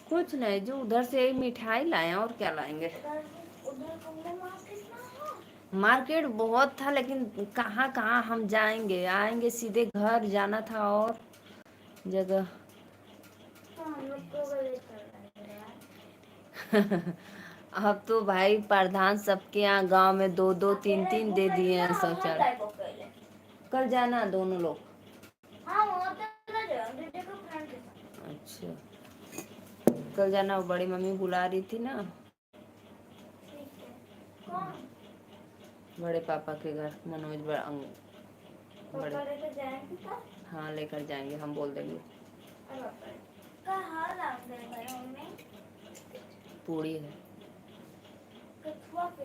Speaker 1: कुछ नहीं, जो उधर से यही मिठाई लाए, और क्या लाएंगे।
Speaker 2: उधर तुमने मार्केट ना है।
Speaker 1: मार्केट बहुत था, लेकिन कहाँ कहाँ हम जाएंगे, आएंगे सीधे घर जाना था और जगह।
Speaker 2: हम लोग को बोले चल रहा है।
Speaker 1: अब तो भाई प्रधान सबके यहाँ गांव में 2-2 3-3 दे दिए हैं शौचालय। कल जाना दोनों लोग।
Speaker 2: हाँ वो तो ना जाओ, दीदी को फ्रेंड के साथ।
Speaker 1: अच्छा, कल जाना, बड़ी मम्मी बुला रही थी ना।
Speaker 2: ठीक है। कौन?
Speaker 1: बड़े पापा के घर, मनोज बड़े।
Speaker 2: पापा लेकर जाएंगे क्या?
Speaker 1: हाँ लेकर जाएंगे, हम बोल देंगे।
Speaker 2: अरे बाप रे। कहाँ लाग गए भाई मम्मी?
Speaker 1: पूरी है।
Speaker 2: कछुआ पे।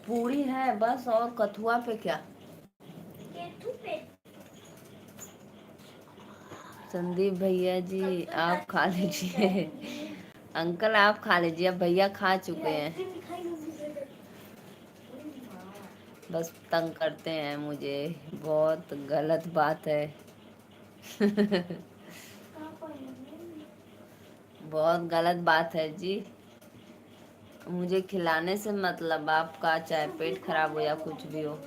Speaker 1: पूरी है बस, और कथुआ पे क्या?
Speaker 2: केतु पे।
Speaker 1: संदीप भैया जी
Speaker 2: कब तक
Speaker 1: आप खा
Speaker 2: आइसक्रीम
Speaker 1: लीजिए।
Speaker 2: खाएंगी?
Speaker 1: अंकल आप खा लीजिए, अब भैया खा चुके हैं।
Speaker 2: आइसक्रीम खाएंगी?
Speaker 1: बस तंग करते हैं मुझे, बहुत गलत बात है।
Speaker 2: कहाँ पर मम्मी?
Speaker 1: बहुत गलत बात है जी। मुझे खिलाने से मतलब आपका, चाहे पेट खराब हो या कुछ भी हो।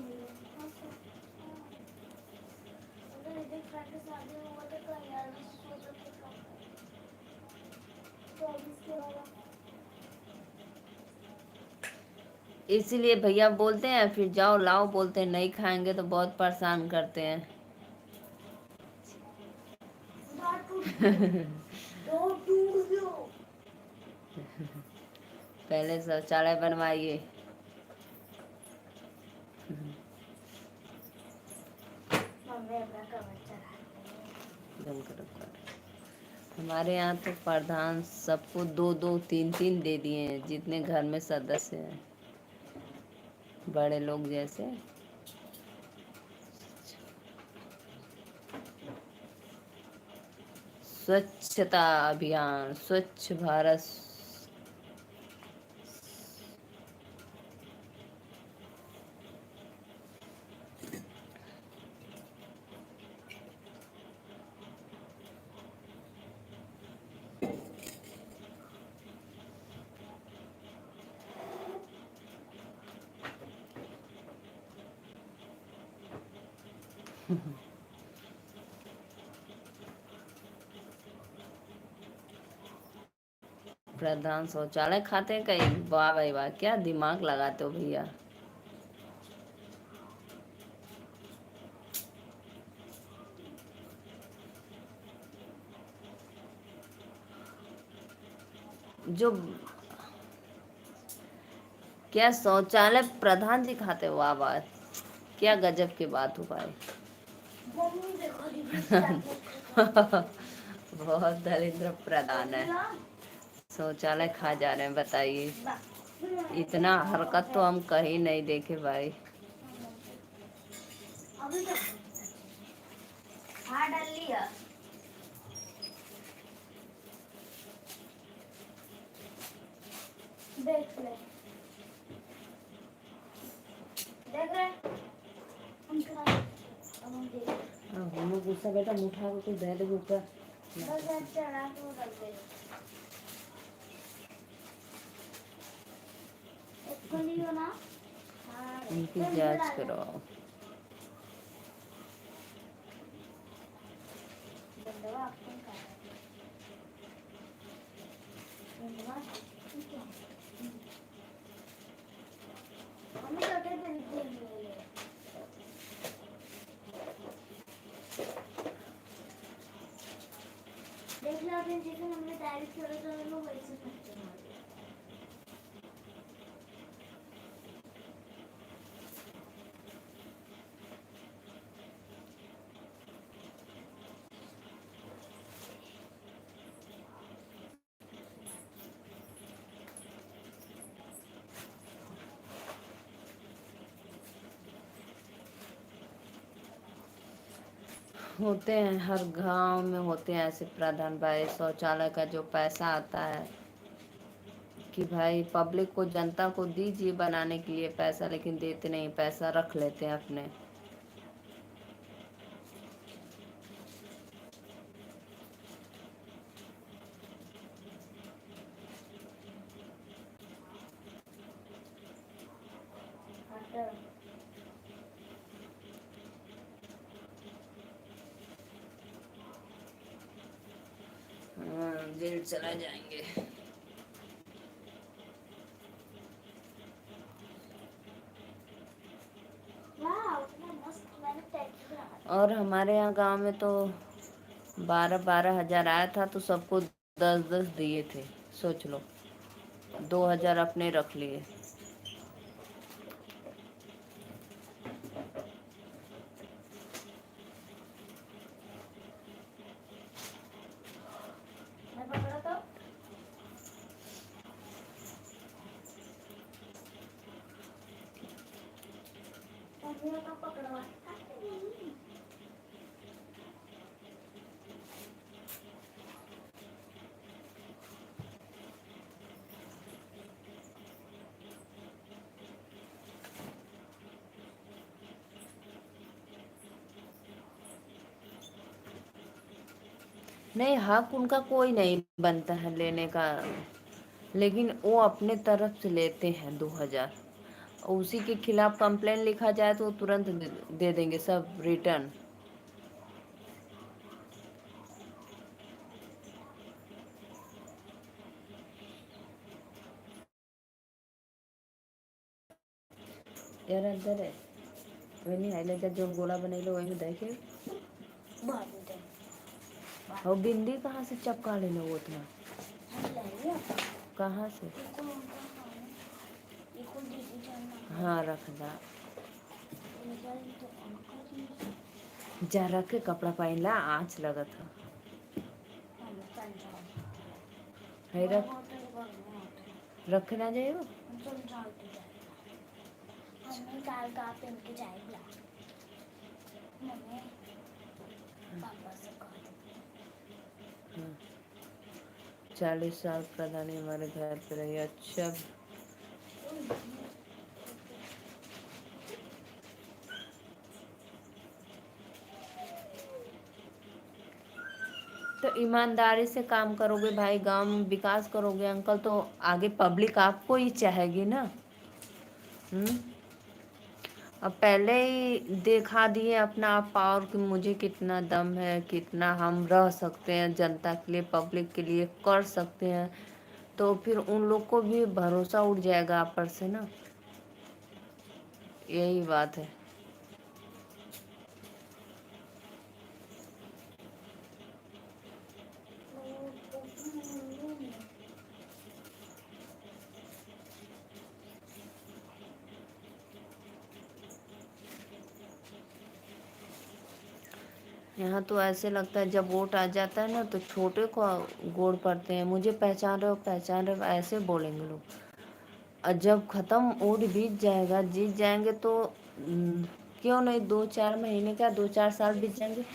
Speaker 1: इसीलिए भैया बोलते हैं, फिर जाओ लाओ, बोलते हैं नहीं खाएंगे तो बहुत परेशान करते हैं। पहले शौचालय बनवाइए। हमारे यहाँ तो प्रधान सबको 2-2 3-3 दे दिए हैं, जितने घर में सदस्य हैं, बड़े लोग जैसे। स्वच्छता अभियान, स्वच्छ भारत। प्रधान शौचालय खाते हैं कहीं? वाह भाई वाह, क्या दिमाग लगाते हो भैया। जो क्या शौचालय प्रधान जी खाते हो? वाह वाह, क्या गजब की बात हो भाई।
Speaker 2: मम्मी देखो दीदी स्टैंड
Speaker 1: बहुत दरिद्र प्रधान है, शौचालय खा जा रहे हैं, बताइए। इतना हरकत तो हम कहीं नहीं देखे भाई।
Speaker 2: अभी तक हाँ डाल लिया। देख ले, देख रहे हम देख
Speaker 1: हम लोग गुस्सा बेटा मुठा को दे दे ऊपर।
Speaker 2: बस चढ़ा के रख दे। इसको लियो ना। हाँ
Speaker 1: उनकी जांच करवाओ।
Speaker 2: बंदवा आपको क्या बंदवा ठीक है। हमें छोटे दिन के देख लो आपने जैसे हमने तारीफ करा तो हम लोग वैसे करते हैं।
Speaker 1: होते हैं, हर गांव में होते हैं ऐसे प्रधान भाई। शौचालय का जो पैसा आता है कि भाई पब्लिक को, जनता को दीजिए बनाने के लिए पैसा, लेकिन देते नहीं, पैसा रख लेते हैं अपने। जेल चला जाएंगे। और हमारे यहाँ गांव में तो 12-12 हजार आया था, तो सबको 10-10 दिए थे। सोच लो, 2 हजार अपने रख लिए। नहीं, हक उनका कोई नहीं बनता है लेने का, लेकिन वो अपने तरफ से लेते हैं 2 हजार। उसी के खिलाफ कंप्लेन लिखा जाए तो तुरंत दे देंगे सब रिटर्न। यार अंदर है वही नहीं हाइलाइटर जो गोला बनेलो वही में देखे। और बिंदी कहाँ से चपका लेना वो उतना? कहाँ से? हाँ रख दा। जा रख के कपड़ा पहन ला, आँच लगत है। है रख, रख ना जाइयो।
Speaker 2: काल का पहन के जाएगा मम्मी पापा से कह दो।
Speaker 1: 40 साल प्रधानी हमारे घर पे रही। अच्छा, तो ईमानदारी से काम करोगे भाई, गांव में विकास करोगे अंकल, तो आगे पब्लिक आपको ही चाहेगी ना। अब पहले ही दिखा दिए अपना आप पावर कि मुझे कितना दम है, कितना हम रह सकते हैं जनता के लिए, पब्लिक के लिए कर सकते हैं। तो फिर उन लोग को भी भरोसा उठ जाएगा आप पर से ना, यही बात है। यहाँ तो ऐसे लगता है जब वोट आ जाता है ना तो छोटे को गोड़ पड़ते हैं, मुझे पहचान रहे हो ऐसे बोलेंगे लोग। और जब खत्म वोट बीत जाएगा, जीत जाएंगे तो क्यों नहीं 2-4 महीने का 2-4 साल बीत जाएंगे,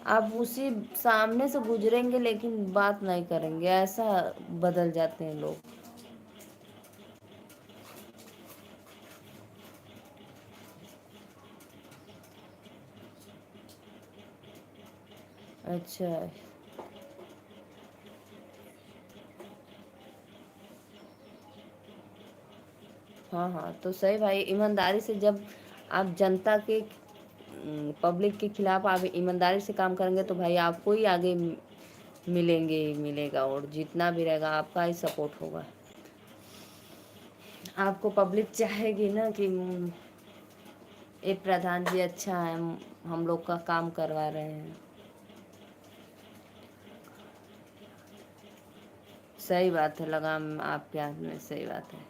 Speaker 1: आप उसी सामने से गुजरेंगे लेकिन बात नहीं करेंगे, ऐसा बदल जाते हैं लोग। अच्छा, हाँ हाँ, तो सही भाई, ईमानदारी से जब आप जनता के पब्लिक के खिलाफ आप ईमानदारी से काम करेंगे तो भाई आपको ही आगे मिलेंगे ही मिलेगा, और जितना भी रहेगा आपका ही सपोर्ट होगा। आपको पब्लिक चाहेगी ना कि ये प्रधान जी अच्छा है, हम लोग का काम करवा रहे हैं। सही बात है, लगाम आपके हाथ में, सही बात है।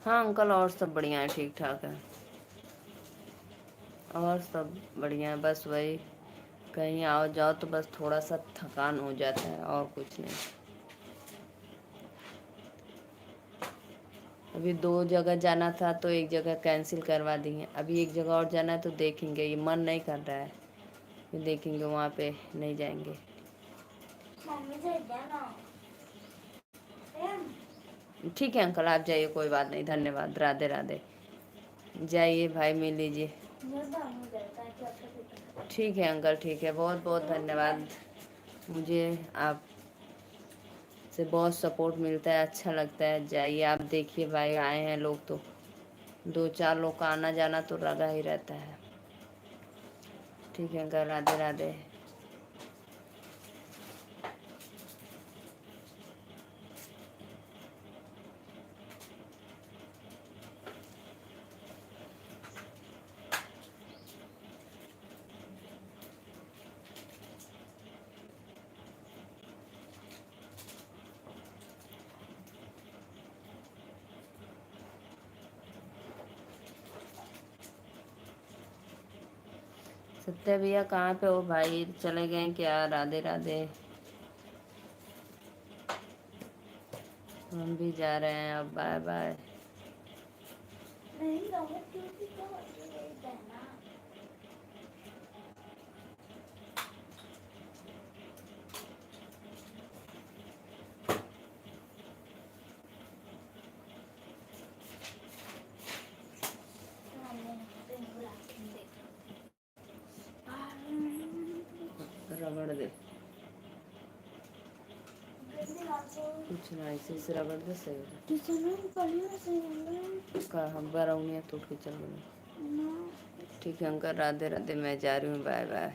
Speaker 1: हाँ अंकल, और सब बढ़िया है, ठीक ठाक है, और सब बढ़िया है। बस वही कहीं आओ जाओ तो बस थोड़ा सा थकान हो जाता है, और कुछ नहीं। अभी 2 जगह जाना था तो एक जगह कैंसिल करवा दी है, अभी एक जगह और जाना है तो देखेंगे, ये मन नहीं कर रहा है, फिर देखेंगे, वहाँ पे नहीं जाएंगे।
Speaker 2: मम्मी से जाना
Speaker 1: ठीक है अंकल, आप जाइए, कोई बात नहीं, धन्यवाद, राधे राधे। जाइए भाई, मिल लीजिए। ठीक है अंकल, ठीक है, बहुत बहुत धन्यवाद, मुझे आप से बहुत सपोर्ट मिलता है, अच्छा लगता है। जाइए आप देखिए भाई, आए हैं लोग तो 2-4 लोग का आना जाना तो लगा ही रहता है। ठीक है अंकल, राधे राधे। सत्या भैया कहाँ पे हो भाई, चले गए क्या? राधे राधे। हम भी जा रहे हैं अब, बाय बाय।
Speaker 2: नहीं जाऊँ क्योंकि तो देना
Speaker 1: रगड़ दे, कुछ ना, इसी से रगड़ दे, सही का हम बरौनिया टूट के चल गए। ठीक है अंकल, राधे राधे, मैं जा रही हूँ, बाय बाय।